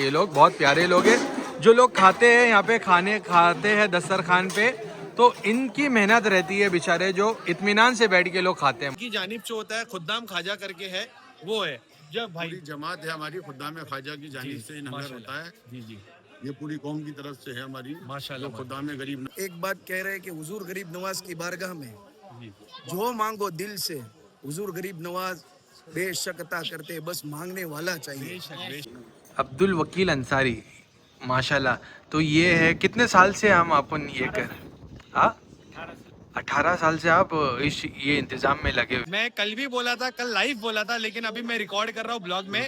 ये लोग बहुत प्यारे लोग हैं। जो लोग खाते हैं यहाँ पे खाने खाते हैं दस्तरखान पे, तो इनकी मेहनत रहती है बेचारे, जो इत्मीनान से बैठ के लोग खाते हैं। की जानिब से होता है, खुद्दाम खाजा करके है, वो है जब भाई पूरी जमात है हमारी खुद्दाम ख्वाजा की जानिब से लंगर होता है। जी जी ये पूरी कौम की तरफ से है हमारी, माशाल्लाह, जो खुद्दाम गरीब। एक बात कह रहे हैं कि हुजूर गरीब नवाज की बारगाह में जी जो मांगो दिल से, हुजूर गरीब नवाज बेशक अता करते, बस मांगने वाला चाहिए। बेशक बेशक। अब्दुल वकील अंसारी, माशाल्लाह। तो ये है, कितने साल से हम अपन ये कर, हाँ 18 साल से आप इस ये इंतजाम में लगे हुए। मैं कल भी बोला था, कल लाइव बोला था, लेकिन अभी मैं रिकॉर्ड कर रहा हूँ ब्लॉग में।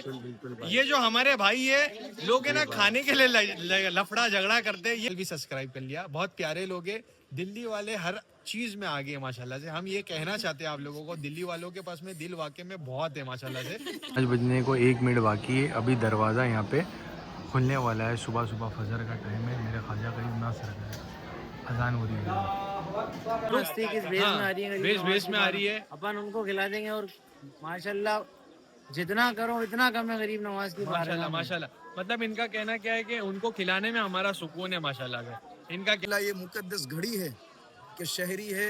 ये जो हमारे भाई है लोग है ना, खाने के लिए लफड़ा झगड़ा करते हैं। ये भी सब्सक्राइब कर लिया, बहुत प्यारे लोग हैं। दिल्ली वाले हर चीज में आगे हैं माशाल्लाह से। हम ये कहना चाहते हैं आप लोगों को, दिल्ली वालों के पास में दिल वाकई में बहुत है माशाल्लाह से। 5 बजने को 1 मिनट बाकी है, अभी दरवाज़ा यहाँ पे खुलने वाला है। सुबह सुबह फजर का टाइम है। मेरे ख्वाजा करीब ना सर अजान हो रही है। मस्ती किस बेस में आ रही है, बेस में आ रही है। अपन उनको खिला देंगे। और माशाल्लाह जितना करो इतना कम है गरीब नवाज की माशाल्लाह बारगाह में। माशाल्लाह। मतलब इनका कहना क्या है कि उनको खिलाने में हमारा सुकून है माशाल्लाह से। इनका अल्लाह ये मुकद्दस घड़ी है कि शहरी है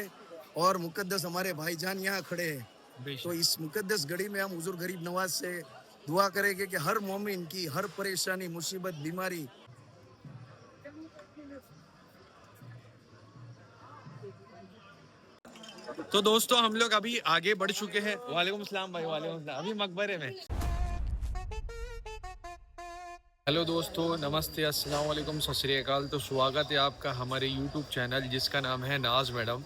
और मुकद्दस हमारे भाईजान यहाँ खड़े हैं। बेशक। तो इस मुकद्दस घड़ी में हम हुजूर गरीब नवाज से दुआ करेंगे कि हर मोमिन की हर परेशानी, मुसीबत, बीमारी तो दोस्तों हम लोग अभी आगे बढ़ चुके हैं। वालेकुम सलाम भाई, वालेकुम सलाम। अभी मकबरे में। हेलो दोस्तों, नमस्ते, अस्सलाम वालेकुम, सत श्री अकाल। तो स्वागत है आपका हमारे यूट्यूब चैनल जिसका नाम है नाज मैडम।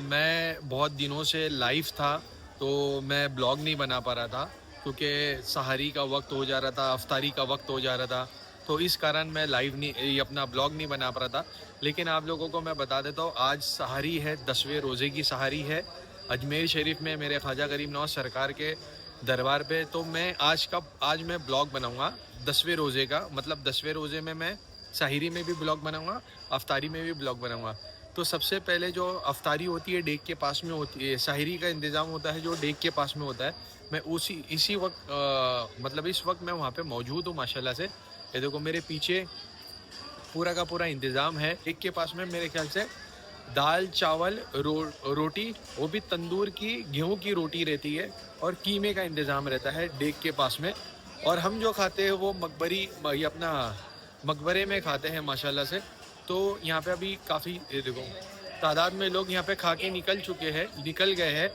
मैं बहुत दिनों से लाइव था, तो मैं ब्लॉग नहीं बना पा रहा था क्योंकि सहरी का वक्त हो जा रहा था, अफ्तारी का वक्त हो जा रहा था। तो इस कारण मैं लाइव नहीं, ये अपना ब्लॉग नहीं बना पा रहा था। लेकिन आप लोगों को मैं बता देता हूँ, आज सहरी है, 10वें रोज़े की सहरी है अजमेर शरीफ में मेरे ख्वाजा गरीब नवाज सरकार के दरबार पे। तो मैं आज मैं ब्लॉग बनाऊँगा 10वें रोज़े का। मतलब 10वें रोज़े में मैं सहरी में भी ब्लॉग बनाऊँगा, अफ्तारी में भी ब्लॉग बनाऊँगा। तो सबसे पहले जो अफ्तारी होती है डेग के पास में होती है, सहरी का इंतज़ाम होता है जो डेग के पास में होता है। मैं इसी वक्त मतलब इस वक्त मैं वहाँ पे मौजूद हूँ माशाल्लाह से। ये देखो मेरे पीछे पूरा का पूरा इंतज़ाम है। डेग के पास में मेरे ख्याल से दाल चावल रोटी, वो भी तंदूर की गेहूं की रोटी रहती है, और कीमे का इंतज़ाम रहता है डेग के पास में। और हम जो खाते हैं वो अपना मकबरे में खाते हैं माशाल्लाह से। तो यहाँ पे अभी काफ़ी देखो तादाद में लोग यहाँ पे खा के निकल गए हैं।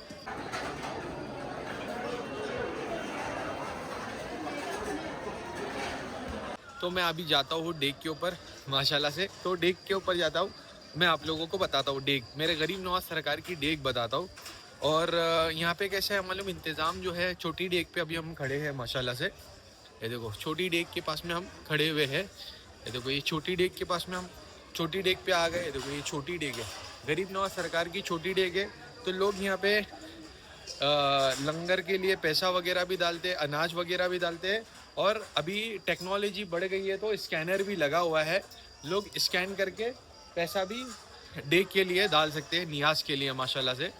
तो मैं अभी जाता हूँ डेग के ऊपर माशाल्लाह से। तो डेग के ऊपर जाता हूँ, मैं आप लोगों को बताता हूँ डेग, मेरे गरीब नवाज सरकार की डेग बताता हूँ। और यहाँ पे कैसे है मालूम, इंतज़ाम जो है, छोटी डेग पे अभी हम खड़े हैं माशाल्लाह से। ये देखो छोटी डेग के पास में हम खड़े हुए हैं। ये देखो ये छोटी डेग के पास में हम छोटी डेग पे आ गए। देखो ये छोटी डेग है, गरीब नवाज सरकार की छोटी डेग है। तो लोग यहाँ पे लंगर के लिए पैसा वगैरह भी डालते हैं, अनाज वगैरह भी डालते हैं। और अभी टेक्नोलॉजी बढ़ गई है तो स्कैनर भी लगा हुआ है, लोग स्कैन करके पैसा भी डेग के लिए डाल सकते हैं, नियाज के लिए माशाल्लाह से।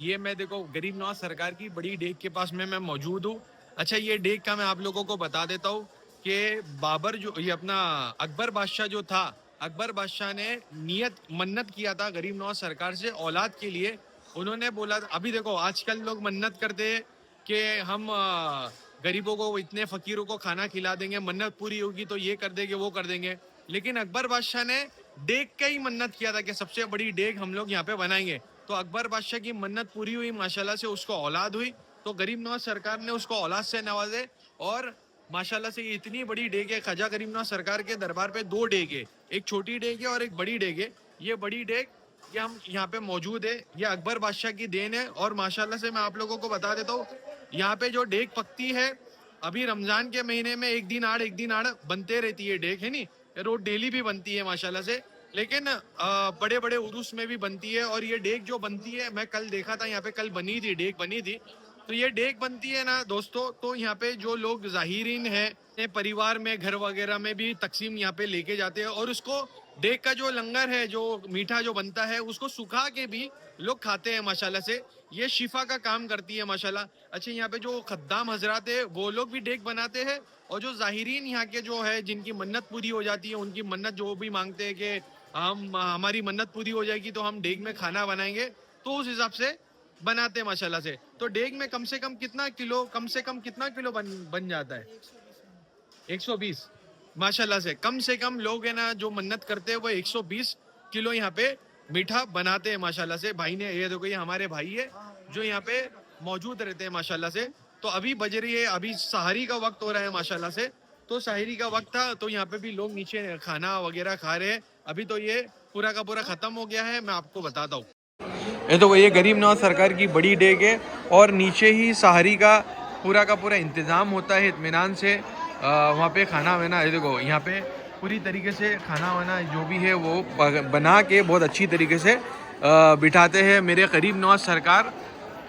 ये मैं देखो गरीब नवाज सरकार की बड़ी डेग के पास में मैं मौजूद हूँ। अच्छा, ये डेग का मैं आप लोगों को बता देता हूँ कि बाबर जो ये अपना अकबर बादशाह जो था, अकबर बादशाह ने मन्नत किया था गरीब नवाज सरकार से औलाद के लिए। उन्होंने बोला, अभी देखो आजकल लोग मन्नत करते हैं कि हम गरीबों को, इतने फकीरों को खाना खिला देंगे, मन्नत पूरी होगी तो ये कर देंगे वो कर देंगे। लेकिन अकबर बादशाह ने डेग का ही मन्नत किया था कि सबसे बड़ी डेग हम लोग यहाँ पे बनाएंगे। तो अकबर बादशाह की मन्नत पूरी हुई माशाल्लाह से, उसको औलाद हुई। तो गरीब नवाज सरकार ने उसको औलाद से नवाजे। और माशाल्लाह से ये इतनी बड़ी डेग है, ख्वाजा गरीब नवाज सरकार के दरबार पे 2 डेग है, एक छोटी डेग है और एक बड़ी डेग है। ये बड़ी डेग ये हम यहाँ पे मौजूद है, ये अकबर बादशाह की देन है। और माशाल्लाह से मैं आप लोगों को बता देता हूँ, यहाँ पे जो डेग पकती है, अभी रमजान के महीने में एक दिन आड़ बनते रहती है डेग, है नी, रोज डेली भी बनती है माशाल्लाह से। लेकिन बड़े बड़े उर्स में भी बनती है। और ये डेग जो बनती है, मैं कल देखा था यहाँ पे, कल बनी थी डेग बनी थी। तो ये डेग बनती है ना दोस्तों, तो यहाँ पे जो लोग जाहिरीन है, परिवार में घर वगैरह में भी तकसीम यहाँ पे लेके जाते हैं और उसको डेग का जो लंगर है, जो मीठा जो बनता है, उसको सुखा के भी लोग खाते हैं माशाल्लाह से। ये शिफा का काम करती है माशाल्लाह। अच्छा, यहाँ पे जो खद्दाम हजरात है वो लोग भी डेग बनाते हैं, और जो जाहिरीन यहाँ के जो है, जिनकी मन्नत पूरी हो जाती है, उनकी मन्नत जो भी मांगते हैं कि हम हमारी मन्नत पूरी हो जाएगी तो हम डेग में खाना बनाएंगे, तो उस हिसाब से बनाते हैं माशाल्लाह से। तो डेग में कम से कम कितना किलो, कम से कम कितना किलो बन जाता है? 120 माशाल्लाह से कम लोग है ना जो मन्नत करते हैं वो 120 किलो यहाँ पे मीठा बनाते हैं माशाल्लाह से। भाई ने, ये देखो, ये हमारे भाई है जो यहाँ पे मौजूद रहते हैं माशाल्लाह से। तो अभी बज रही है, अभी सहारी का वक्त हो रहा है माशाल्लाह से। तो सहारी का वक्त था, तो यहाँ पे भी लोग नीचे खाना वगैरह खा रहे हैं। अभी तो ये पूरा का पूरा खत्म हो गया है, मैं आपको बताता हूँ। ये तो ये गरीब नवाज सरकार की बड़ी डेग है, और नीचे ही सहारी का पूरा इंतज़ाम होता है इत्मीनान से। वहाँ पे खाना वाना, ये देखो यहाँ पे पूरी तरीके से खाना वाना जो भी है वो बना के बहुत अच्छी तरीके से बिठाते हैं मेरे गरीब नवाज सरकार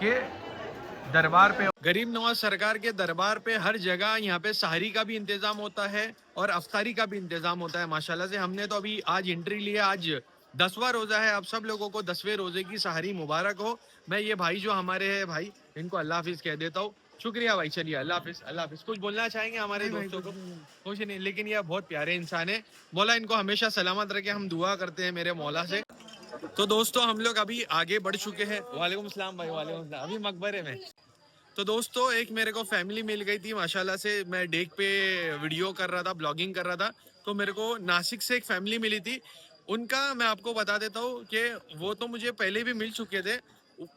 के दरबार पे। गरीब नवाज सरकार के दरबार पे हर जगह यहाँ पे सहारी का भी इंतजाम होता है और अफ्तारी का भी इंतजाम होता है माशाल्लाह से। हमने तो अभी आज एंट्री लिया, आज 10वां रोजा है। आप सब लोगों को 10वें रोजे की सहारी मुबारक हो। मैं ये भाई जो हमारे हैं भाई, इनको अल्लाह हाफिज कह देता हूँ। शुक्रिया भाई, चलिए अल्लाह हाफिज। अल्लाह हाफिज। कुछ बोलना चाहेंगे हमारे दोस्तों को? कुछ नहीं, लेकिन ये बहुत प्यारे इंसान है। मौला इनको हमेशा सलामत रखे, हम दुआ करते हैं मेरे मौला से। तो दोस्तों हम लोग अभी आगे बढ़ चुके हैं। वालेकुम सलाम भाई, वालेकुम सलाम। अभी मकबरे में। तो दोस्तों एक मेरे को फैमिली मिल गई थी माशाल्लाह से। मैं डेक पे वीडियो कर रहा था, ब्लॉगिंग कर रहा था, तो मेरे को नासिक से एक फैमिली मिली थी। उनका मैं आपको बता देता हूँ कि वो तो मुझे पहले भी मिल चुके थे।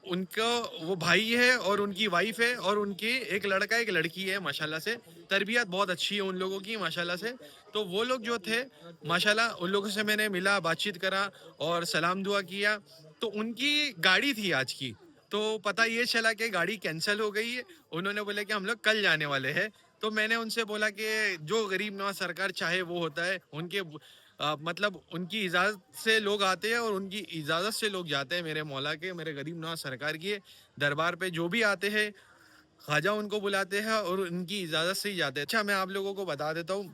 उनका वो भाई है और उनकी वाइफ है, और उनकी एक लड़का एक लड़की है माशाल्लाह से। तरबियत बहुत अच्छी है उन लोगों की माशाल्लाह से। तो वो लोग जो थे माशाल्लाह, उन लोगों से मैंने मिला, बातचीत करा और सलाम दुआ किया। तो उनकी गाड़ी थी आज की, तो पता ये चला कि गाड़ी कैंसिल हो गई है। उन्होंने बोला कि हम लोग कल जाने वाले हैं। तो मैंने उनसे बोला कि जो गरीब नवाज सरकार चाहे वो होता है। उनके मतलब उनकी इजाज़त से लोग आते हैं और उनकी इजाज़त से लोग जाते हैं। मेरे मौला के, मेरे गरीब नवाज सरकार की दरबार पे जो भी आते हैं, ख्वाजा उनको बुलाते हैं और उनकी इजाज़त से ही जाते हैं। अच्छा, मैं आप लोगों को बता देता हूँ,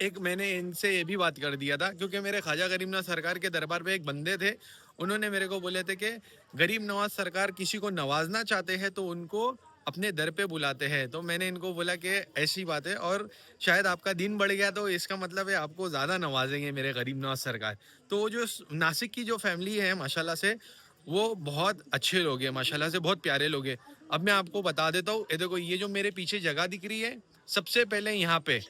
एक मैंने इनसे ये भी बात कर दिया था, क्योंकि मेरे ख्वाजा गरीब नवाज सरकार के दरबार पे एक बंदे थे। उन्होंने मेरे को बोले थे कि गरीब नवाज सरकार किसी को नवाजना चाहते हैं तो उनको अपने दर पे बुलाते हैं। तो मैंने इनको बोला कि ऐसी बात है, और शायद आपका दिन बढ़ गया तो इसका मतलब है आपको ज़्यादा नवाजेंगे मेरे गरीब नवाज सरकार। तो वो जो नासिक की जो फैमिली है माशाल्लाह से, वो बहुत अच्छे लोग हैं माशाल्लाह से, बहुत प्यारे लोग हैं। अब मैं आपको बता देता हूँ, ये देखो, ये जो मेरे पीछे जगह दिख रही है, सबसे पहले यहाँ पे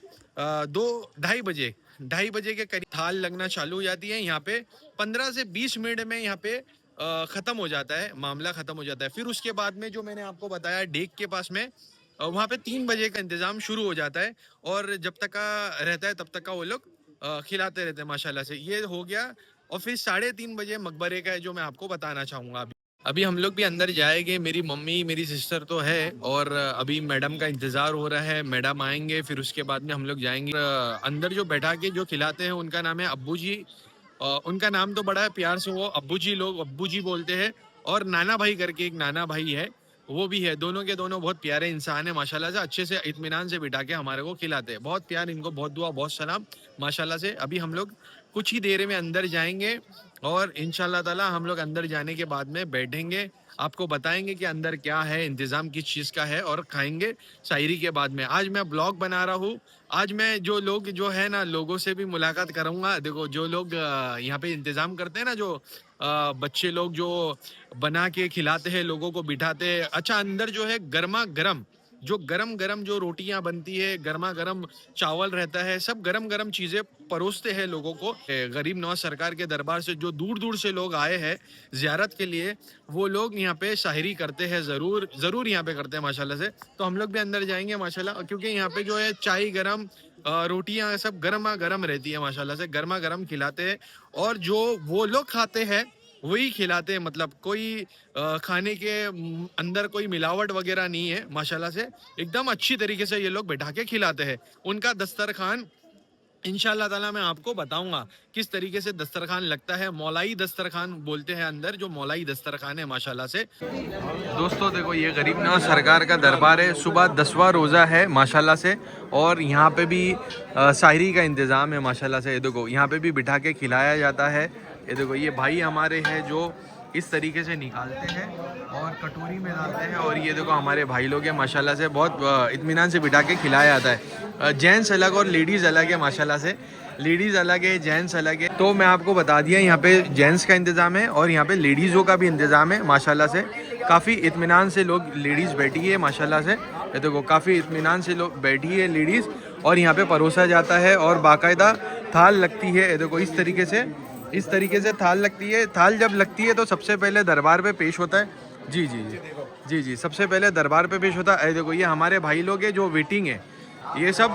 2-2:30 बजे के करीब थाल लगना चालू हो जाती है। यहाँ पे 15 से 20 मिनट में यहाँ पे ख़त्म हो जाता है, मामला ख़त्म हो जाता है। फिर उसके बाद में जो मैंने आपको बताया डेक के पास में, वहाँ पे 3 बजे का इंतज़ाम शुरू हो जाता है, और जब तक का रहता है तब तक का वो लोग खिलाते रहते हैं माशाल्लाह से। ये हो गया। और फिर 3:30 बजे मकबरे का है, जो मैं आपको बताना चाहूँगा। अभी हम लोग भी अंदर जाएंगे। मेरी मम्मी, मेरी सिस्टर तो है, और अभी मैडम का इंतज़ार हो रहा है। मैडम आएंगे, फिर उसके बाद में हम लोग जाएंगे। अंदर जो बैठा के जो खिलाते हैं उनका नाम है अब्बू जी। उनका नाम तो बड़ा है प्यार से, वो अब्बू जी, लोग अब्बू जी बोलते हैं। और नाना भाई करके एक नाना भाई है, वो भी है। दोनों के दोनों बहुत प्यारे इंसान है माशाल्लाह से। अच्छे से इत्मीनान से बिठा के हमारे को खिलाते हैं। बहुत प्यार, इनको बहुत दुआ, बहुत सलाम माशाल्लाह से। अभी हम लोग कुछ ही देर में अंदर जाएंगे, और इंशाल्लाह ताला हम लोग अंदर जाने के बाद में बैठेंगे, आपको बताएंगे कि अंदर क्या है, इंतज़ाम किस चीज़ का है, और खाएंगे शायरी के बाद में। आज मैं ब्लॉग बना रहा हूँ। आज मैं जो लोग जो है ना, लोगों से भी मुलाकात करूँगा। देखो, जो लोग यहाँ पे इंतज़ाम करते हैं ना, जो बच्चे लोग जो बना के खिलाते हैं, लोगों को बिठाते हैं। अच्छा, अंदर जो है गर्मा गर्म, जो गरम गरम जो रोटियां बनती है, गर्मा गर्म चावल रहता है, सब गरम गरम चीज़ें परोसते हैं लोगों को। गरीब नवाज सरकार के दरबार से जो दूर दूर से लोग आए हैं ज़ियारत के लिए, वो लोग यहाँ पे शायरी करते हैं, ज़रूर ज़रूर यहाँ पे करते हैं माशाल्लाह से। तो हम लोग भी अंदर जाएंगे माशाल्लाह, क्योंकि यहाँ पे जो है चाय गरम, रोटियां सब गर्मा गर्म रहती है माशाल्लाह से, गर्मा गर्म खिलाते हैं। और जो वो लोग खाते हैं वही खिलाते हैं, मतलब कोई खाने के अंदर कोई मिलावट वगैरह नहीं है माशाल्लाह से। एकदम अच्छी तरीके से ये लोग बैठा के खिलाते हैं। उनका दस्तरखान इंशाल्लाह ताला मैं आपको बताऊंगा किस तरीके से दस्तरखान लगता है। मौलाई दस्तरखान बोलते हैं अंदर, जो मौलाई दस्तरखान है माशाल्लाह से। दोस्तों देखो, ये गरीब नवाज सरकार का दरबार है। सुबह 10वां रोज़ा है माशाल्लाह से, और यहाँ पे भी शायरी का इंतज़ाम है माशाल्लाह से। ये देखो, यहाँ पे भी बिठा के खिलाया जाता है। ये देखो, ये भाई हमारे हैं जो इस तरीके से निकालते हैं और कटोरी में डालते हैं। और ये देखो हमारे भाई लोग हैं माशाल्लाह से, बहुत इत्मीनान से बिठा के खिलाया जाता है। जेंट्स अलग और लेडीज़ अलग है माशाल्लाह से। लेडीज़ अलग है, जेंट्स अलग है। तो मैं आपको बता दिया, यहाँ पे जेंट्स का इंतज़ाम है और यहाँ पे लेडीज़ों का भी इंतज़ाम है माशाल्लाह से। काफ़ी इत्मीनान से लोग लेडीज़ बैठी है माशाल्लाह से। ये देखो, काफ़ी इत्मीनान से लोग बैठी है लेडीज़, और यहाँ पे परोसा जाता है और बाकायदा थाल लगती है। ये देखो, इस तरीके से थाल लगती है। थाल जब लगती है तो सबसे पहले दरबार पे पेश होता है। जी जी जी जी जी, सबसे पहले दरबार पे पेश होता है। देखो, ये हमारे भाई लोग हैं जो वेटिंग है, ये सब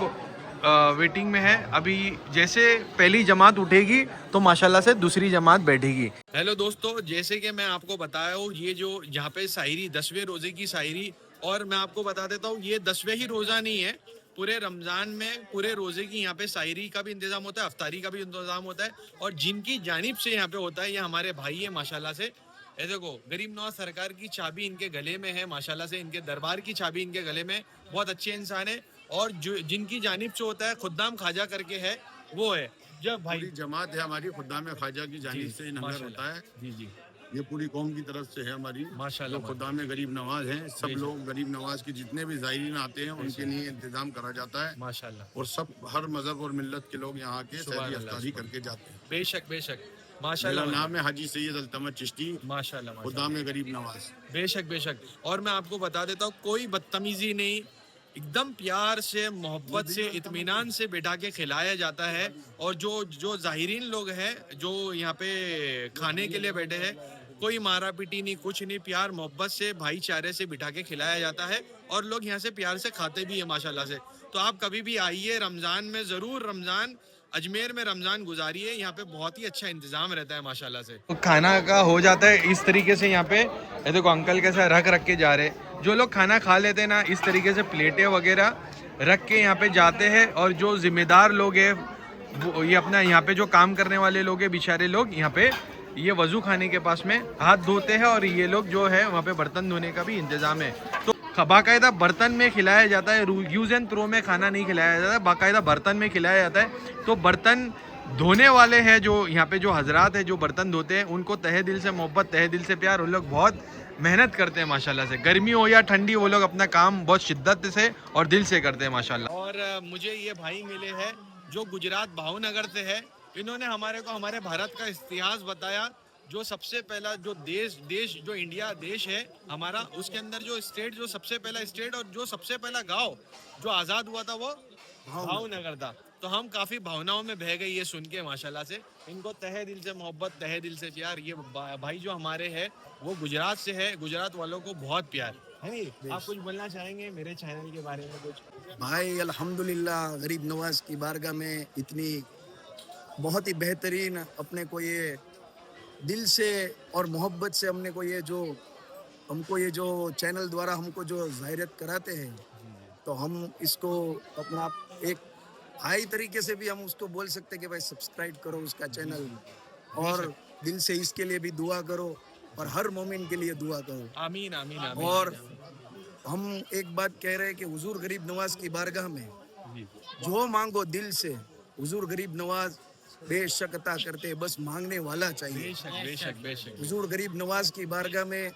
वेटिंग में है। अभी जैसे पहली जमात उठेगी तो माशाल्लाह से दूसरी जमात बैठेगी। हेलो दोस्तों, जैसे कि मैं आपको बताया हूँ, ये जो यहाँ पे शायरी 10वें रोजे की शायरी, और मैं आपको बता देता हूँ ये 10वें ही रोजा नहीं है, पूरे रमजान में पूरे रोजे की यहाँ पे शायरी का भी इंतजाम होता है, अफ्तारी का भी इंतजाम होता है, और जिनकी जानिब से यहाँ पे होता है ये हमारे भाई है माशाल्लाह से। ये देखो, गरीब नवाज सरकार की चाबी इनके गले में है माशाल्लाह से, इनके दरबार की चाबी इनके गले में। बहुत अच्छे इंसान है, और जो जिनकी जानिब से होता है खुद्दाम ख्वाजा करके है, वो है जब भाई। पूरी जमात है हमारी खुदाम ख्वाजा की जानिब से लंगर माशाल्लाह। होता है। जी जी, ये पूरी कौम की तरफ से है हमारी, माशाल्लाह, जो खुदाम गरीब नवाज हैं। सब बेशक। लोग गरीब नवाज के जितने भी ज़ायरीन आते हैं उनके लिए इंतजाम करा जाता है, माशाल्लाह। और सब हर मजहब और मिल्लत के लोग यहाँ आके सुभान सहरी अल्लाह, अफ्तारी सुभान। करके जाते हैं। बेशक बेशक, मेरा माशाल्लाह नाम है हाजी सैयद अल्तमत चिश्ती, माशाल्लाह माशाल्लाह। खुदाम गरीब नवाज। बेशक बेशक, और मैं आपको बता देता हूँ कोई बदतमीजी नहीं, एकदम प्यार से मोहब्बत से इत्मीनान से बैठा के खिलाया जाता है। और जो जो ज़ाहिरीन लोग हैं जो यहाँ पे खाने के लिए बैठे हैं, कोई मारा पीटी नहीं, कुछ नहीं, प्यार मोहब्बत से भाईचारे से बिठा के खिलाया जाता है, और लोग यहाँ से प्यार से खाते भी है माशाल्लाह से। तो आप कभी भी आइए रमज़ान में, ज़रूर रमज़ान अजमेर में रमज़ान गुजारिए, यहाँ पे बहुत ही अच्छा इंतज़ाम रहता है माशाल्लाह से। तो खाना का हो जाता है इस तरीके से यहाँ पे। ये देखो, अंकल कैसा रख के जा रहे हैं। जो लोग खाना खा लेते हैं ना, इस तरीके से प्लेटें वगैरह रख के यहाँ पे जाते हैं। और जो जिम्मेदार लोग हैं, वो ये अपना यहाँ पे जो काम करने वाले लोग हैं, बेचारे लोग यहाँ पे ये वजू खाने के पास में हाथ धोते हैं, और ये लोग जो है वहाँ पे बर्तन धोने का भी इंतजाम है। तो बाकायदा बर्तन में खिलाया जाता है, यूज़ एंड थ्रो में खाना नहीं खिलाया जाता है, बाकायदा बर्तन में खिलाया जाता है। तो बर्तन धोने वाले हैं जो यहाँ पे जो हजरात है जो बर्तन धोते हैं, उनको तहे दिल से मोहब्बत, तहे दिल से प्यार। उन लोग बहुत मेहनत करते हैं माशाल्लाह से। गर्मी हो या ठंडी, वो लोग अपना काम बहुत शिद्दत से और दिल से करते हैं माशाल्लाह। और मुझे ये भाई मिले हैं जो गुजरात भावनगर से है। इन्होंने हमारे को हमारे भारत का इतिहास बताया। जो सबसे पहला जो देश जो इंडिया देश है हमारा, उसके अंदर जो स्टेट, जो सबसे पहला स्टेट और जो सबसे पहला गांव जो आज़ाद हुआ था वो भावनगर था। तो हम काफ़ी भावनाओं में बह गए ये सुन के माशाल्लाह से। इनको तहे दिल से मोहब्बत, तहे दिल से प्यार। ये भाई जो हमारे हैं वो गुजरात से है, गुजरात वालों को बहुत प्यार है। नहीं, आप कुछ बोलना चाहेंगे मेरे चैनल के बारे में कुछ? भाई अल्हम्दुलिल्लाह, गरीब नवाज की बारगाह में इतनी बहुत ही बेहतरीन अपने को ये दिल से और मोहब्बत से हमको ये जो चैनल द्वारा हमको जो जाहिरत कराते हैं, तो हम इसको अपना एक हाई तरीके से भी हम उसको बोल सकते हैं कि भाई सब्सक्राइब करो उसका चैनल, और दिल से इसके लिए भी दुआ करो, और हर मोमिन के लिए दुआ करो। आमीन आमीन आमीन। और हम एक बात कह रहे हैं कि हुजूर गरीब नवाज की बारगाह में जो मांगो दिल से, हुजूर गरीब नवाज बेशक अता करते हैं, बस मांगने वाला चाहिए। बेशक बेशक बेशक। हुजूर गरीब नवाज की बारगाह में,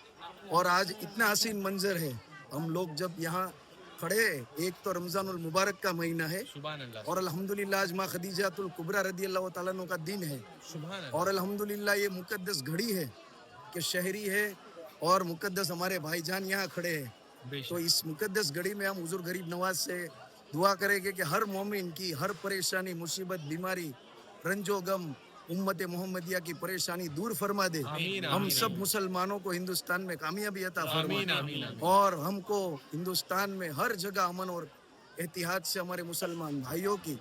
और आज इतना हसीन मंजर है, हम लोग जब यहाँ खड़े, एक तो रमजानुल मुबारक का महीना है, सुभान अल्लाह, और अल्हम्दुलिल्लाह आज माँ खदीजातुल कुबरा रदियल्लाहु ताला अन्हा का दिन है, सुभान अल्लाह। और अल्हम्दुलिल्लाह ये मुकद्दस घड़ी है कि शहरी है और मुकद्दस हमारे भाईजान यहाँ खड़े हैं। बेशक। तो इस मुकद्दस घड़ी में हम हुजूर गरीब नवाज से दुआ करेंगे कि हर मोमिन की हर परेशानी, मुसीबत, बीमारी, रंजो गम, उम्मत मोहम्मदिया की परेशानी दूर फरमा दे। आमीन, हम आमीन, सब मुसलमानों को हिंदुस्तान में कामयाबी अता आमीन फरमा, आमीन आमीन। और हमको हिंदुस्तान में हर जगह अमन और एहतियात से हमारे मुसलमान भाइयों की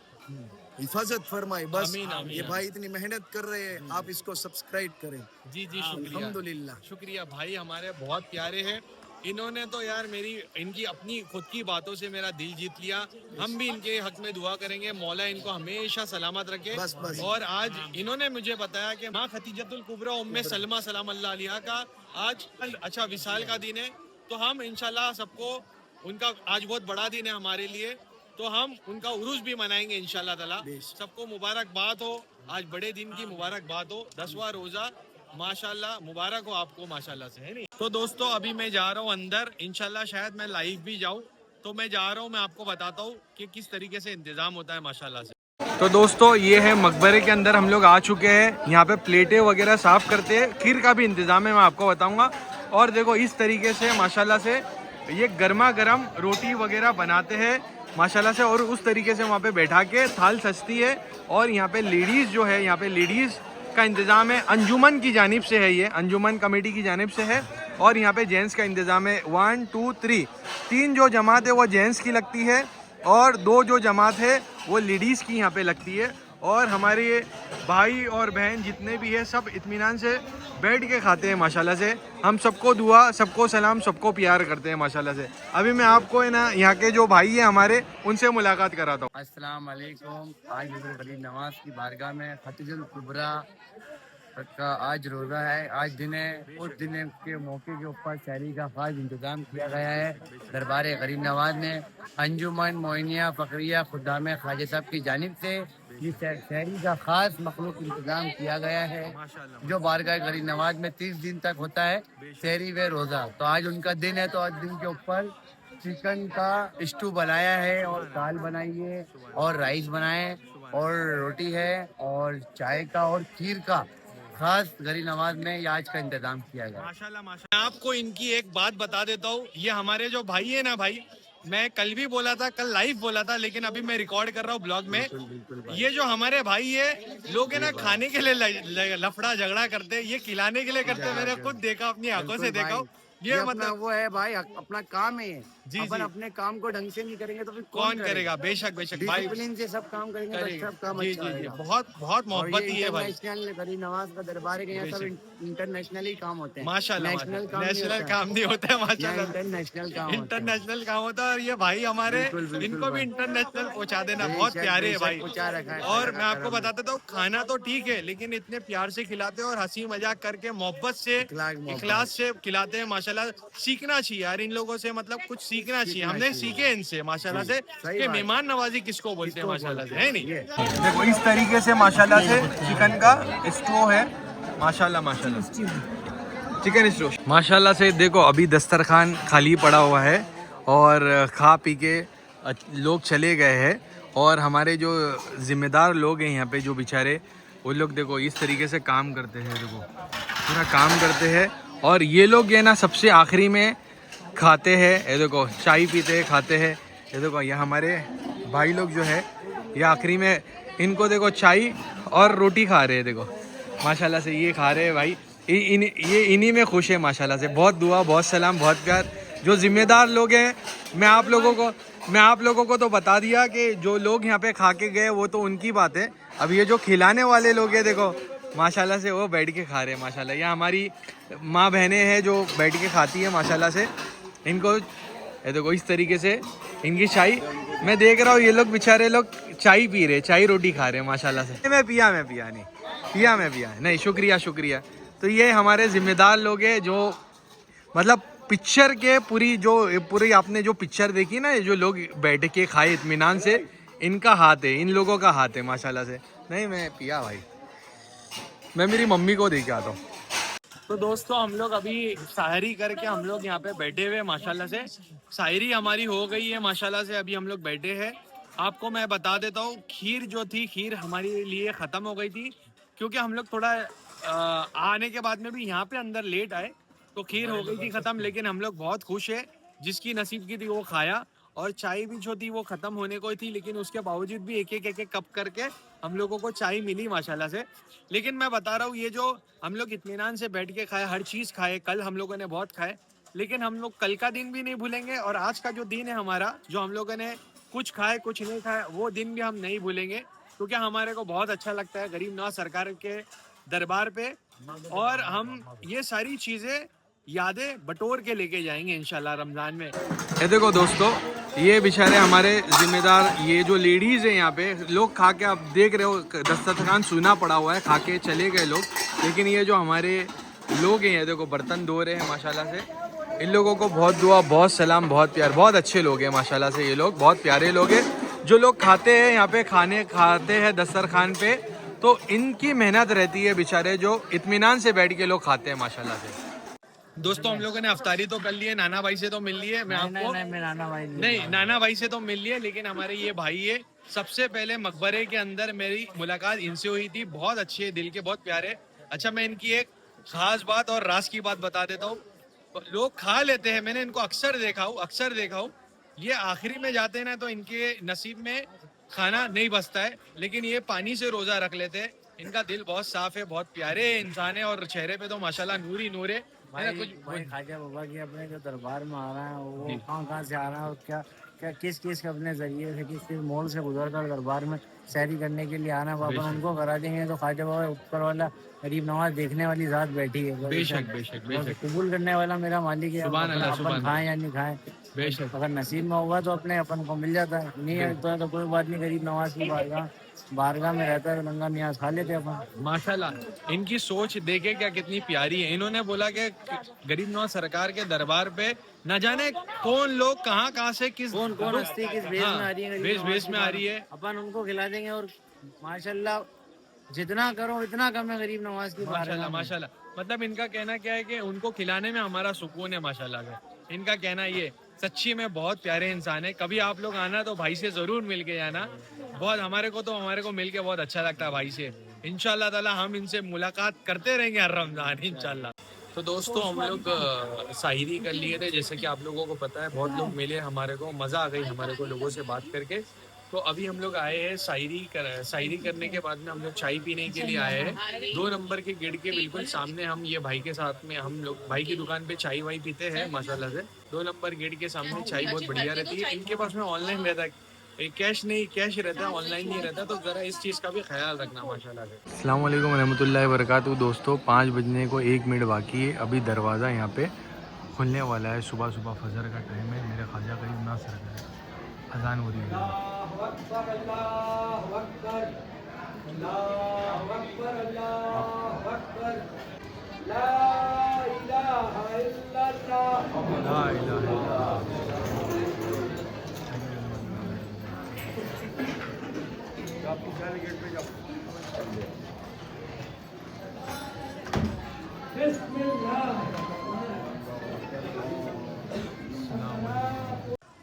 हिफाजत फरमाए। बस आमीन, आमीन, ये भाई इतनी मेहनत कर रहे हैं, आप इसको सब्सक्राइब करें। जी जी, शुक्रिया अल्हम्दुलिल्लाह। शुक्रिया। भाई हमारे बहुत प्यारे हैं, इन्होंने तो यार मेरी इनकी अपनी खुद की बातों से मेरा दिल जीत लिया। हम भी इनके हक में दुआ करेंगे, मौला इनको हमेशा सलामत रखे। बस, बस। और आज इन्होंने मुझे बताया कि माँ खतीजतुल कुबरा उम्मे सलमा सलाम अल्लाह अलैहा का आज अच्छा विसाल का दिन है। तो हम इंशाल्लाह सबको उनका आज बहुत बड़ा दिन है हमारे लिए, तो हम उनका उरूस भी मनाएंगे इंशाल्लाह ताला। सबको मुबारकबाद हो, आज बड़े दिन की मुबारकबाद हो। 10वां रोजा माशाल्लाह मुबारक हो आपको माशाल्लाह से, है नहीं। तो दोस्तों अभी मैं जा रहा हूँ अंदर, इंशाल्लाह शायद मैं लाइव भी जाऊँ, तो मैं जा रहा हूँ, मैं आपको बताता हूँ कि किस तरीके से इंतजाम होता है माशाल्लाह से। तो दोस्तों ये है मकबरे के अंदर हम लोग आ चुके हैं। यहाँ पे प्लेटें वगैरह साफ़ करते हैं, खीर का भी इंतज़ाम है, मैं आपको बताऊंगा। और देखो इस तरीके से माशाल्लाह से ये गर्मा गर्म रोटी वगैरह बनाते हैं माशाल्लाह से, और उस तरीके से वहाँ पे बैठा के थाल सजती है। और यहाँ पे लेडीज़ जो है, यहाँ पे लेडीज़ का इंतज़ाम है, अंजुमन की जानिब से है, ये अंजुमन कमेटी की जानिब से है। और यहाँ पे जेंट्स का इंतज़ाम है। 1 2 3 3 जो जमात है वो जेंट्स की लगती है, और 2 जो जमात है वो लेडीज़ की यहाँ पे लगती है। और हमारे भाई और बहन जितने भी है सब इत्मीनान से बैठ के खाते हैं माशाल्लाह से। हम सबको दुआ, सबको सलाम, सबको प्यार करते हैं माशाल्लाह से। अभी मैं आपको है ना यहाँ के जो भाई है हमारे, उनसे मुलाकात कराता हूँ। अस्सलाम वालेकुम। आज गरीब नवाज की बारगाह में खतीजुल कुबरा का आज रोज़ा है, आज दिन है। उस दिन के मौके के ऊपर शहरी का खास इंतजाम किया गया है। दरबार गरीब नवाज ने अंजुमन मोइनिया फ़करिया खुदाम ख्वाजा साहब की जानिब से ये शहरी का खास मखलूक इंतजाम किया गया है, जो बारगाह गरीब नवाज में 30 दिन तक होता है शहरी व रोज़ा। तो आज उनका दिन है, तो आज दिन के ऊपर चिकन का स्टू बनाया है, और दाल बनाई है, और राइस बनाए, और रोटी है, और चाय का और खीर का खास गरीब नवाज में ये आज का इंतजाम किया गया। माशाल्लाह माशाल्लाह। मैं आपको इनकी एक बात बता देता हूँ, ये हमारे जो भाई है ना भाई, मैं कल भी बोला था, कल लाइव बोला था, लेकिन अभी मैं रिकॉर्ड कर रहा हूँ ब्लॉग में। ये जो हमारे भाई है, लोग है ना खाने के लिए लफड़ा झगड़ा करते, ये खिलाने के लिए करते। मैंने खुद देखा, अपनी आंखों से देखा। ये मतलब वो है भाई, अपना काम है। जी, अपन जी। अपने काम को ढंग से नहीं करेंगे तो फिर कौन करेगा? बेशक बेशक भाई, डिसिप्लिन से सब काम करेंगे तो सब काम जी अच्छा जी जी, होगा। बहुत बहुत और मोहब्बत ये ही है भाई। इंटरनेशनल गरीब नवाज का दरबार है कि यहाँ सब इंटरनेशनल ही काम होते हैं। माशाल्लाह नेशनल काम नेशनल काम नहीं होता है माशाल्लाह। इंटरनेशनल काम होते हैं। इंटरनेशनल काम होता है। और ये भाई हमारे, इनको भी इंटरनेशनल पहुंचा देना, बहुत प्यारे है भाई। पहुंचा रखा है। और मैं आपको बताता था, खाना तो ठीक है, लेकिन इतने प्यार से खिलाते हैं और हंसी मजाक करके मोहब्बत से इखलास से खिलाते हैं माशाल्लाह। सीखना चाहिए यार इन लोगों से, मतलब कुछ सीखना चाहिए। हमने सीखे इनसे माशाल्लाह से कि मेहमान नवाजी किसको बोलते हैं माशाल्लाह से, है नहीं। देखो इस तरीके से माशाल्लाह से चिकन का स्टू है माशाल्लाह, माशाल्लाह चिकन स्टू माशाल्लाह से। देखो अभी दस्तरखान खाली पड़ा हुआ है, और खा पी के लोग चले गए हैं। और हमारे जो ज़िम्मेदार लोग हैं यहाँ पे, जो बेचारे, वो लोग देखो इस तरीके से काम करते हैं, देखो पूरा काम करते हैं। और ये लोग ये ना सबसे आखिरी में खाते हैं, ये देखो चाय पीते हैं, खाते हैं। ये देखो ये हमारे भाई लोग जो है, ये आखिरी में इनको देखो चाय और रोटी खा रहे हैं, देखो माशाल्लाह से ये खा रहे हैं भाई। ये इन्हीं में खुश है माशाल्लाह से। बहुत दुआ, बहुत सलाम, बहुत प्यार। जो ज़िम्मेदार लोग हैं, मैं आप लोगों को तो बता दिया कि जो लोग यहाँ पे खा के गए वो तो उनकी बात है। अब ये जो खिलाने वाले लोग हैं, देखो माशाल्लाह से वो बैठ के खा रहे हैं माशाल्लाह। ये हमारी माँ बहनें हैं जो बैठ के खाती है माशाल्लाह से। इनको ये देखो इस तरीके से इनकी चाय मैं देख रहा हूँ, ये लोग बेचारे लोग चाय पी रहे, चाय रोटी खा रहे हैं माशाल्लाह से। मैं पिया नहीं, शुक्रिया। तो ये हमारे ज़िम्मेदार लोग हैं, जो मतलब पिक्चर के पूरी आपने जो पिक्चर देखी ना, ये जो लोग बैठ के खाए इत्मीनान से, इनका हाथ है, इन लोगों का हाथ है माशाल्लाह से। नहीं मैं पिया भाई, मैं मेरी मम्मी को दे के आता हूँ। तो दोस्तों हम लोग अभी शायरी करके हम लोग यहाँ पे बैठे हुए माशाल्लाह से। शायरी हमारी हो गई है माशाल्लाह से, अभी हम लोग बैठे हैं। आपको मैं बता देता हूँ, खीर जो थी, खीर हमारे लिए ख़त्म हो गई थी, क्योंकि हम लोग थोड़ा आने के बाद में भी यहाँ पे अंदर लेट आए, तो खीर हो गई थी ख़त्म। लेकिन हम लोग बहुत खुश है, जिसकी नसीब की थी वो खाया। और चाय भी जो थी वो ख़त्म होने को थी, लेकिन उसके बावजूद भी एक एक कप करके हम लोगों को चाय मिली माशाल्लाह से। लेकिन मैं बता रहा हूँ, ये जो हम लोग इत्मीनान से बैठ के खाए, हर चीज़ खाए, कल हम लोगों ने बहुत खाए, लेकिन हम लोग कल का दिन भी नहीं भूलेंगे। और आज का जो दिन है हमारा, जो हम लोगों ने कुछ खाए कुछ नहीं खाए, वो दिन भी हम नहीं भूलेंगे, क्योंकि हमारे को बहुत अच्छा लगता है गरीब नवाज सरकार के दरबार पे। और हम ये सारी चीज़ें यादें बटोर के लेके जाएंगे इंशाल्लाह रमज़ान में। ये देखो दोस्तों, ये बेचारे हमारे जिम्मेदार, ये जो लेडीज़ है यहाँ पे, लोग खा के, आप देख रहे हो दस्तरखान सूना पड़ा हुआ है, खा के चले गए लोग। लेकिन ये जो हमारे लोग हैं, ये देखो बर्तन धो रहे हैं माशाल्लाह से। इन लोगों को बहुत दुआ, बहुत सलाम, बहुत प्यार, बहुत अच्छे लोग हैं माशाल्लाह से। ये लोग बहुत प्यारे लोग हैं। जो लोग खाते हैं यहाँ पे, खाते हैं दस्तरखान पे, तो इनकी मेहनत रहती है बेचारे, जो इत्मीनान से बैठ के लोग खाते हैं माशाल्लाह से। दोस्तों हम लोगों ने अफ्तारी तो कर ली है, नाना भाई से तो मिल ली है। मैं आपको मैं नाना भाई नहीं, नाना भाई से तो मिल लिए, लेकिन हमारे ये भाई है। सबसे पहले मकबरे के अंदर मेरी मुलाकात इनसे हुई थी। बहुत अच्छे हैं, दिल के बहुत प्यारे। अच्छा, मैं इनकी एक खास बात और राज की बात बता देता हूँ। लोग खा लेते हैं, मैंने इनको अक्सर देखा हूँ। ये आखिरी में जाते हैं ना, तो इनके नसीब में खाना नहीं बचता है, लेकिन ये पानी से रोजा रख लेते हैं। इनका दिल बहुत साफ है, बहुत प्यारे इंसान है, और चेहरे पे तो माशाल्लाह नूर ही नूर है। मेरा भाई ख्वाजा बाबा की अपने जो दरबार में आ रहा है, वो कहाँ से आ रहा है, और क्या क्या किस के अपने जरिए से, किस मोड़ से गुजर कर दरबार में सैरी करने के लिए आना है, बाबा उनको करा देंगे। तो ख्वाजा बाबा ऊपर वाला गरीब नवाज देखने वाली जात बैठी है। बेशक बेशक बेशक, कबूल करने वाला मेरा मालिक है। सुभान अल्लाह, सुभान अपन खाएं या नहीं खाएं, बेशक। अगर नसीब में होगा तो अपने अपन को मिल जाता है, नहीं है तो कोई बात नहीं। गरीब नवाज की बारगाह में रहता है, नंगा नियाज खा लेते अपन। माशाल्लाह, इनकी सोच देखे क्या कितनी प्यारी है। इन्होंने बोला कि गरीब नवाज सरकार के दरबार पे न जाने कौन लोग कहाँ से कौन हस्ती किस भेष में आ रही है, भेष में आ रही है। अपन उनको खिला देंगे। और माशाल्लाह जितना करो इतना कम है गरीब नवाज की माशाल्लाह माशाल्लाह, मतलब इनका कहना क्या है कि उनको खिलाने में हमारा सुकून है माशाल्लाह का। इनका कहना ये, सच्ची में बहुत प्यारे इंसान है। कभी आप लोग आना तो भाई से जरूर मिल के जाना। बहुत हमारे को मिल के बहुत अच्छा लगता है भाई से। इंशाल्लाह ताला हम इनसे मुलाकात करते रहेंगे हर रमजान इंशाल्लाह। तो दोस्तों हम लोग शायरी कर लिए थे, जैसे कि आप लोगों को पता है। बहुत लोग मिले हमारे को, मज़ा आ गई हमारे को लोगों से बात करके। तो अभी हम लोग आए हैं शायरी करने के बाद में हम लोग चाय पीने के लिए आए हैं। 2 नंबर के गेट के बिल्कुल सामने हम ये भाई के साथ में, हम लोग भाई की दुकान पे चाय वाई पीते हैं माशाल्लाह से। 2 नंबर गेट के सामने चाय बहुत बढ़िया रहती है। इनके पास में ऑनलाइन रहता है, कैश रहता है, ऑनलाइन नहीं रहता। तो ज़रा इस चीज़ का भी ख्याल रखना माशाल्लाह से। अस्सलाम वालेकुम रहमतुल्लाहि व बरकातुहू। दोस्तों 5 बजने को 1 मिनट बाकी है। अभी दरवाज़ा यहाँ पे खुलने वाला है। सुबह सुबह फजर का टाइम है। मेरे ख्वाजा करीब नासर का अजान हो रही है। ला इलाहा इल्लल्लाह।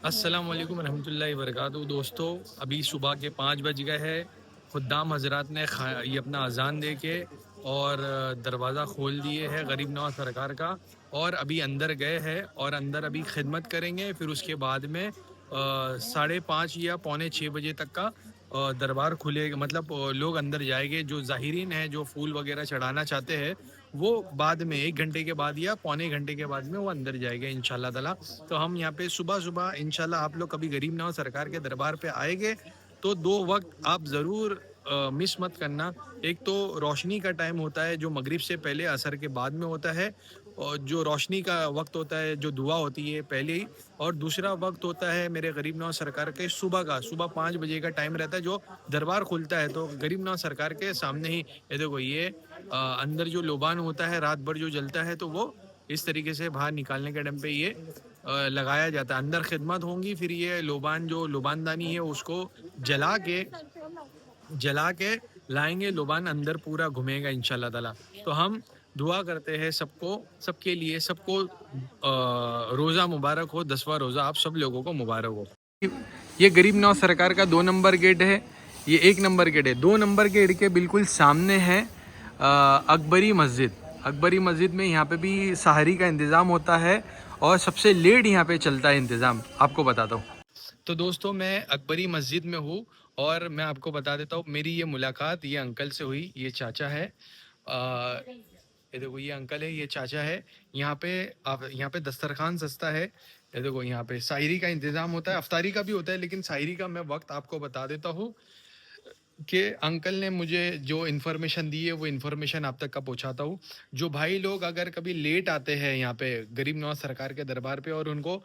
अस्सलाम वालेकुम रहमतुल्लाहि व बरकातुहू। दोस्तों अभी सुबह के 5 बज गए हैं। खुद्दाम हजरात ने ये अपना अजान दे के और दरवाज़ा खोल दिए है गरीब नवाज सरकार का, और अभी अंदर गए हैं और अंदर अभी खिदमत करेंगे। फिर उसके बाद में 5:30 या 5:45 बजे तक का दरबार खुलेगा। मतलब लोग अंदर जाएंगे, जो ज़ाहिरीन हैं, जो फूल वगैरह चढ़ाना चाहते हैं, वो बाद में 1 घंटे के बाद या पौने घंटे के बाद में वो अंदर जाएंगे इंशाल्लाह ताला। तो हम यहाँ पे सुबह सुबह इंशाल्लाह, आप लोग कभी गरीब नवाज सरकार के दरबार पे आएंगे तो 2 वक्त आप ज़रूर मिस मत करना। एक तो रोशनी का टाइम होता है जो मगरिब से पहले, असर के बाद में होता है, और जो रोशनी का वक्त होता है, जो दुआ होती है पहले ही। और दूसरा वक्त होता है मेरे गरीब नवाज सरकार के सुबह 5 बजे का टाइम रहता है, जो दरबार खुलता है। तो गरीब नवाज सरकार के सामने ही ये देखो, ये अंदर जो लोबान होता है रात भर जो जलता है, तो वो इस तरीके से बाहर निकालने के टाइम पे ये लगाया जाता है। अंदर खिदमत होंगी, फिर ये लोबान, जो लोबानदानी है, उसको जला के लाएंगे। लोबान अंदर पूरा घूमेगा इंशाल्लाह ताला। तो हम दुआ करते हैं सबके लिए, सबको रोज़ा मुबारक हो, 10वां रोज़ा आप सब लोगों को मुबारक हो। ये गरीब नवाज सरकार का 2 नंबर गेट है। ये 1 नंबर गेट है। 2 नंबर गेट के बिल्कुल सामने है अकबरी मस्जिद। अकबरी मस्जिद में यहाँ पे भी सहारी का इंतज़ाम होता है, और सबसे लेट यहाँ पे चलता है इंतज़ाम, आपको बताता हूँ। तो दोस्तों मैं अकबरी मस्जिद में हूँ, और मैं आपको बता देता हूँ मेरी ये मुलाकात ये अंकल से हुई। ये चाचा है, ये देखो ये अंकल है, ये चाचा है। यहाँ पे दस्तरखान सस्ता है। ये देखो यहाँ पे शायरी का इंतज़ाम होता है, अफ्तारी का भी होता है, लेकिन शायरी का मैं वक्त आपको बता देता हूँ। कि अंकल ने मुझे जो इन्फॉर्मेशन दी है वो इन्फॉर्मेशन आप तक का पहुंचाता हूँ। जो भाई लोग अगर कभी लेट आते हैं यहाँ पे गरीब नवाज सरकार के दरबार पे और उनको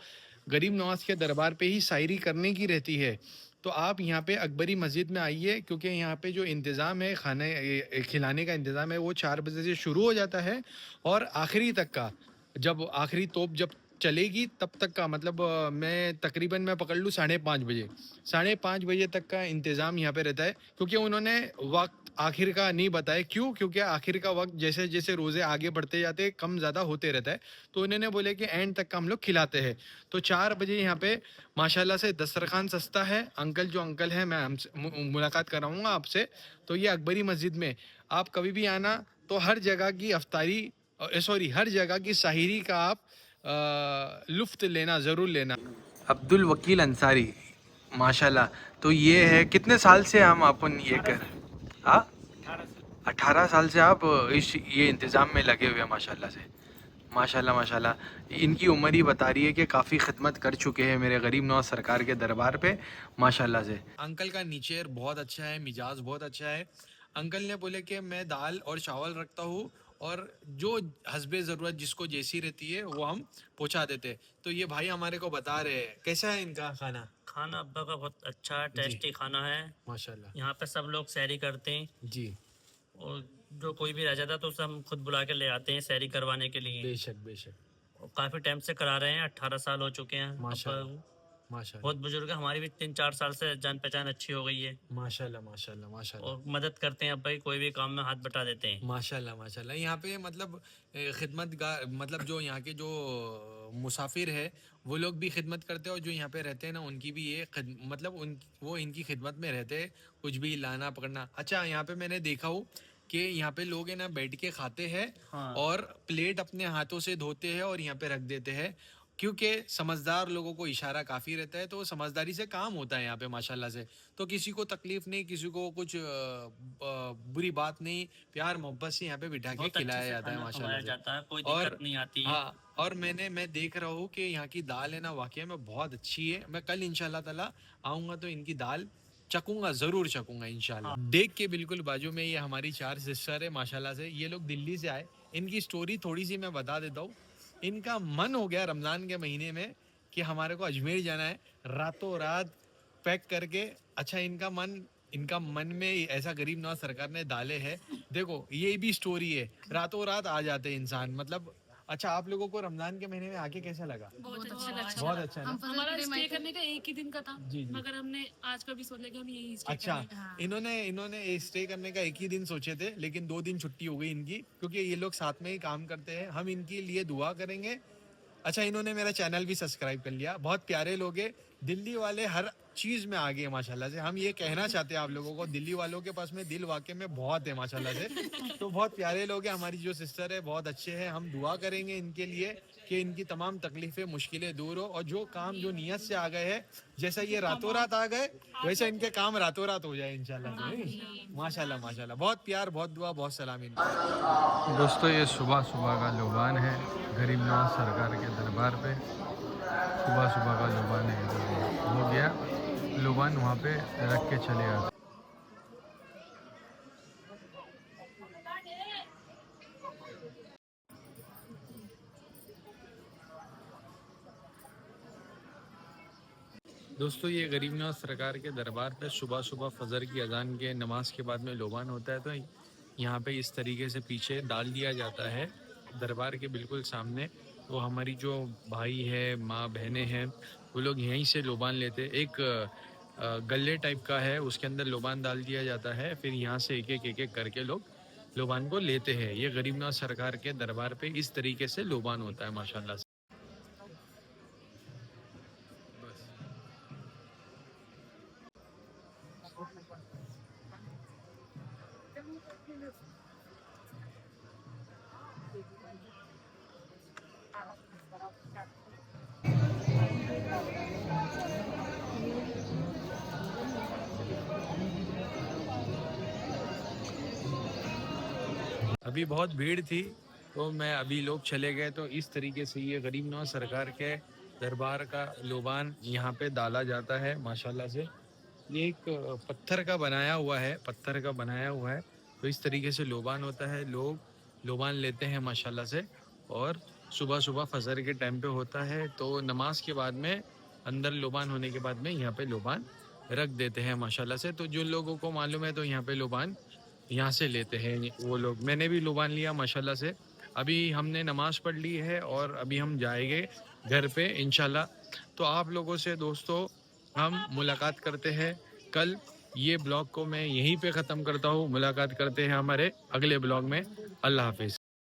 गरीब नवाज के दरबार पे ही शायरी करने की रहती है, तो आप यहाँ पे अकबरी मस्जिद में आइए, क्योंकि यहाँ पे जो इंतज़ाम है खाने खिलाने का इंतज़ाम है वो 4 बजे से शुरू हो जाता है और आखिरी तक का, जब आखिरी तोप जब चलेगी तब तक का, मतलब मैं तकरीबन मैं पकड़ लूँ 5:30 बजे, 5:30 बजे तक का इंतज़ाम यहाँ पे रहता है। क्योंकि उन्होंने वक्त आखिर का नहीं बताया, क्यों? क्योंकि आखिर का वक्त जैसे जैसे रोज़े आगे बढ़ते जाते हैं कम ज़्यादा होते रहता है, तो उन्होंने बोले कि एंड तक का हम लोग खिलाते हैं। तो 4 बजे यहाँ पे माशाल्लाह से दस्तरखान सस्ता है। अंकल जो अंकल हैं, मैं हमसे मुलाकात कराऊंगा आपसे। तो ये अकबरी मस्जिद में आप कभी भी आना तो हर जगह की अफ्तारी, सॉरी, हर जगह की साहिरी का आप लुफ्त लेना, ज़रूर लेना। अब्दुल वकील अंसारी, माशाल्लाह। तो ये है, कितने साल से हम अपन ये कर, हाँ, 18 साल से आप इस ये इंतज़ाम में लगे हुए हैं, माशाल्लाह से। माशाल्लाह माशाल्लाह। इनकी उम्र ही बता रही है कि काफ़ी खिदमत कर चुके हैं मेरे गरीब नवाज सरकार के दरबार पे, माशाल्लाह से। अंकल का नेचर बहुत अच्छा है, मिजाज बहुत अच्छा है। अंकल ने बोले कि मैं दाल और चावल रखता हूँ और जो हस्बे ज़रूरत जिसको जैसी रहती है वो हम पहुँचा देते। तो ये भाई हमारे को बता रहे हैं कैसा है इनका खाना। खाना अब्बा का बहुत अच्छा टेस्टी खाना है। माशाल्लाह। यहाँ पे सब लोग सैरी करते हैं जी। और जो कोई भी रह जाता है तो उसे हम खुद बुला के ले आते हैं सैरी करवाने के लिए। बेशक बेशक। और काफ़ी टाइम से करा रहे हैं, 18 साल हो चुके हैं। माशाल्लाह अब्बा माशाल्लाह बहुत बुजुर्ग है, हमारी भी 3-4 साल से जान पहचान अच्छी हो गई है माशाल्लाह माशाल्लाह माशाल्लाह और मदद करते हैं अब्बा की, कोई भी काम में हाथ बटा देते हैं। माशाल्लाह माशाल्लाह। यहाँ पे मतलब खिदमतगार, मतलब जो यहाँ के जो मुसाफिर है वो लोग भी खिदमत करते हैं और जो यहाँ पे रहते हैं ना उनकी भी ये मतलब उन वो इनकी खिदमत में रहते हैं, कुछ भी लाना पकड़ना। अच्छा, यहाँ पे मैंने देखा हूँ कि यहाँ पे लोग है ना बैठ के खाते हैं हाँ। और प्लेट अपने हाथों से धोते हैं और यहाँ पे रख देते हैं, क्योंकि समझदार लोगों को इशारा काफ़ी रहता है, तो समझदारी से काम होता है यहाँ पे माशाल्लाह से। तो किसी को तकलीफ नहीं, किसी को कुछ बुरी बात नहीं, प्यार मोहब्बत से यहाँ पे बिठा के बहुत अच्छे खिलाया से जाता है खाना माशाल्लाह खवाया से। जाता है, कोई और दिक्कत नहीं आती है। हाँ, और मैं देख रहा हूँ कि यहाँ की दाल है ना वाकई में बहुत अच्छी है। मैं कल इंशाल्लाह ताला आऊँगा तो इनकी दाल चखूंगा, ज़रूर चखूंगा इंशाल्लाह। देख के बिल्कुल बाजू में ये हमारी 4 सिस्टर है माशाल्लाह से। ये लोग दिल्ली से आए। इनकी स्टोरी थोड़ी सी मैं बता देता हूँ। इनका मन हो गया रमज़ान के महीने में कि हमारे को अजमेर जाना है, रातों रात पैक करके। अच्छा, इनका मन में ऐसा गरीब नवाज सरकार ने डाले है। देखो ये भी स्टोरी है, रातों रात आ जाते हैं इंसान, मतलब। अच्छा, आप लोगों को रमजान के महीने में आके कैसा लगा? बहुत अच्छा लगा। बहुत अच्छा ना? हमारा स्टे करने का एक ही दिन का था, जी, जी। मगर हमने आज का भी सोचा कि हम यही स्टे अच्छा, करेंगे। इन्होंने स्टे करने का एक ही दिन सोचे थे, लेकिन 2 दिन छुट्टी हो गई इनकी, क्योंकि ये लोग साथ में ही काम करते हैं। हम इनके लिए दुआ करेंगे। अच्छा, इन्होंने मेरा चैनल भी सब्सक्राइब कर लिया। बहुत प्यारे लोग हैं। दिल्ली वाले हर चीज़ में आगे हैं माशाल्लाह से। हम ये कहना चाहते हैं आप लोगों को, दिल्ली वालों के पास में दिल वाकई में बहुत है माशाल्लाह से। तो बहुत प्यारे लोग हैं। हमारी जो सिस्टर है बहुत अच्छे हैं। हम दुआ करेंगे इनके लिए कि इनकी तमाम तकलीफ़ें मुश्किलें दूर हो और जो काम जो नियत से आ गए हैं, जैसा ये रातों रात आ गए वैसा इनके काम रातों रात हो जाए इंशाल्लाह से। माशाल्लाह माशाल्लाह। बहुत प्यार, बहुत दुआ, बहुत सलाम इनको। दोस्तों, ये सुबह सुबह का लुभान है गरीब नवाज सरकार के दरबार पे। सुबह सुबह का लुभान है, जो हो गया लुभान वहाँ पे रख के चले आते। दोस्तों, ये गरीब नवाज सरकार के दरबार पे सुबह सुबह फजर की अजान के नमाज के बाद में लोबान होता है। तो यहाँ पे इस तरीके से पीछे डाल दिया जाता है दरबार के बिल्कुल सामने। तो हमारी जो भाई है, माँ बहनें हैं, वो लोग यहीं से लोबान लेते। एक गले टाइप का है, उसके अंदर लोबान डाल दिया जाता है, फिर यहाँ से एक एक करके लोग लोबान को लेते हैं। ये गरीब नवाज सरकार के दरबार पे इस तरीके से लोबान होता है माशाल्लाह से। अभी बहुत भीड़ थी तो मैं अभी लोग चले गए। तो इस तरीके से ये गरीब नवाज सरकार के दरबार का लोबान यहाँ पे डाला जाता है माशाल्लाह से। ये एक पत्थर का बनाया हुआ है, पत्थर का बनाया हुआ है। तो इस तरीके से लोबान होता है, लोग लोबान लेते हैं माशाल्लाह से। और सुबह सुबह फजर के टाइम पे होता है, तो नमाज के बाद में अंदर लोबान होने के बाद में यहाँ पे लोबान रख देते हैं माशाल्लाह से। तो जो लोगों को मालूम है तो यहाँ पे लोबान यहाँ से लेते हैं वो लोग। मैंने भी लोबान लिया माशाल्लाह से। अभी हमने नमाज पढ़ ली है और अभी हम जाएंगे घर पे इंशाल्लाह। तो आप लोगों से दोस्तों हम मुलाकात करते हैं कल। ये ब्लॉग को मैं यहीं पे ख़त्म करता हूँ। मुलाकात करते हैं हमारे अगले ब्लॉग में। अल्लाह हाफिज़।